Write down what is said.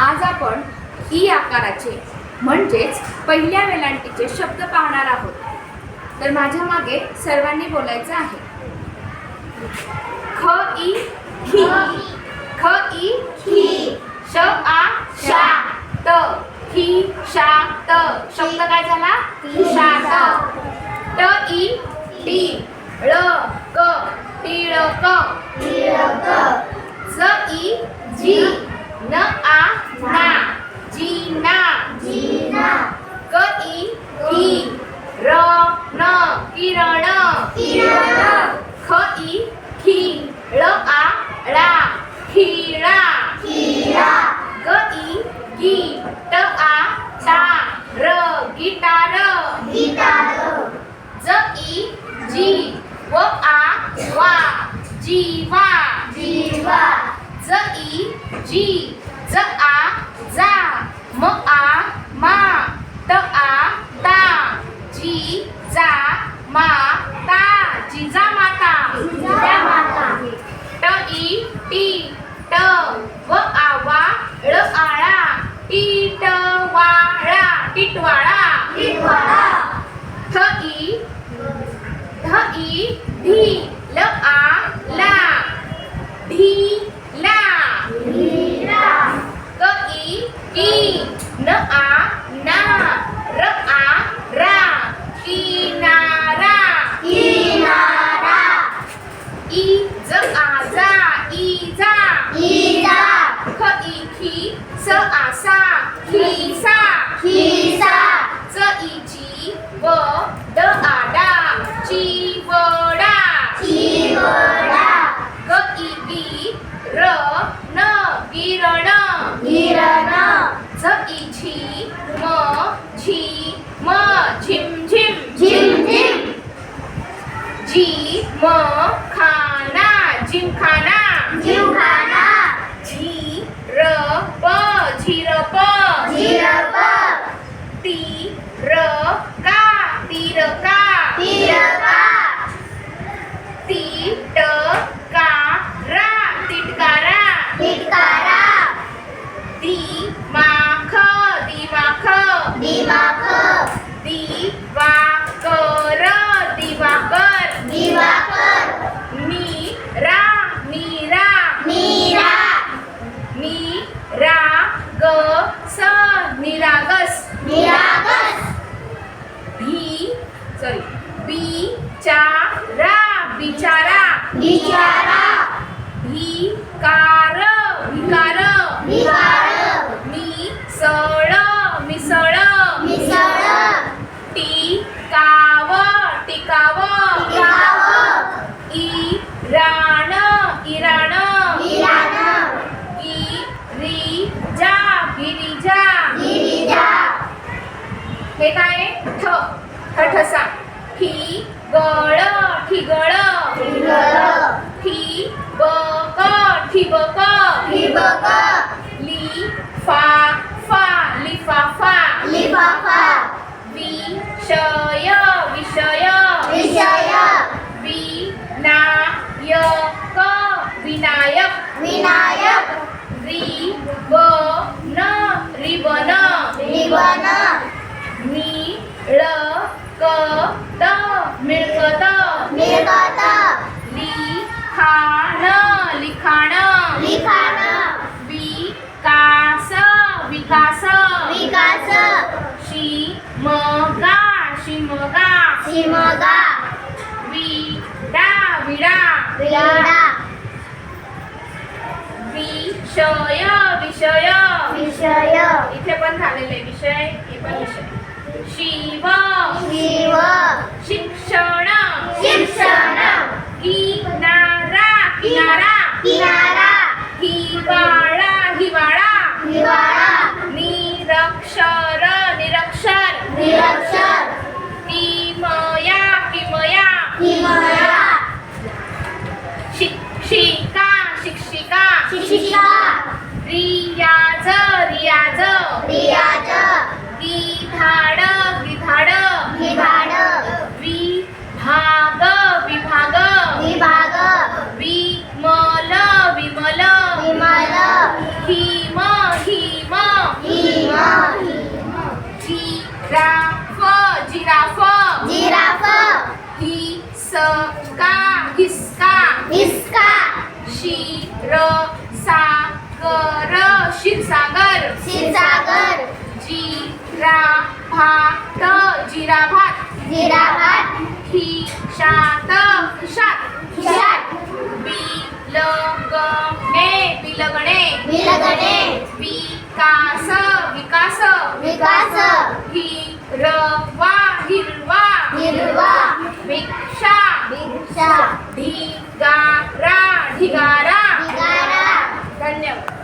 आज आपण ई आकाराचे म्हणजेच पहिल्या वेलांटीचे शब्द पाहणार आहोत. तर माझ्या मागे सर्वांनी बोलायचं आहे. ख ई खी, ख ई खी, श आ शा, त खी शा त. शब्द काय झाला? शात. ट ई टी, ळ क, टिळक. ज ई जी, न आ ना, जीना. क ई की, र न, किरण. ख ई खी, ळ आ ळा, खिळा. ग ई गी, ट आ टा, र गिटार. ज ई जी, व आ वा, जीवा. ज ई जी, ज आ जा, म आ मा, त आ ता, जी जा मा ता, जिजा माता. ट ई टी, ट व आवा, ळ आळा, टिटवाळा, टिटवाळा. ध ई ढी, ल आ ला, ढीला. क ई की, न आ ना, र आ रा, किनारा. ई ज आ जा, इजा. ख ई खी, स आ सा, खिसा. च ई जी, व ड आ डा, चिवडा. ग ई गी, र न, गिरण. ज ई झी, म झी म, झिमझिम. जी म खाना, जिमखाना. झी र प, झिरप. ती र का, तिरका. ती ट का रा, तिटकारा. दी माख, दिमाख. दिवाकर, दिवाकर. नीरा, नीरा. निरागस, निरागस. बिचारा, बिचारा. भिकार, भिकार. मिसळ, मिसळ. टिकाव, टिकाव. Iran, Iran. गिरिजा, गिरिजा. हे काय? ठ, ठसा. ठिगळ, ठिगळ. ठिबक, ठिबक. लिफाफा, लिफाफा. विषय, विषय. विनायक, विनायक. Ribbon, ribbon. मिळकत, मिळकत. लिखाण, लिखाण. विकास, विकास. शिमगा, शिमगा. विडा, विडा. विषय, विषय. इथे पण झालेले विषय, हे पण विषय. शिव, शिक्षण. किनारा, किनारा. हिवाळा, हिवाळा. निरक्षर, निरक्षर. किमया, किमया. शिक्षिका, शिक्षिका. रियाज, रियाज. गिधाड, गिधाड. विभाग, विभाग. विमल, विमल. हिम, हिम. हिसका हिसका हिसका क्षीरसागर क्षीरसागर क्षीरसागर जिराभात जिराभात जिराभात खिशात खिशात खिशात बिलगणे बिलगणे विलगणे विकास विकास विकास हिरवा हिरवा हिरवा भिक्षा भिक्षा ढिगारा ढिगारा ढिगारा धन्यवाद.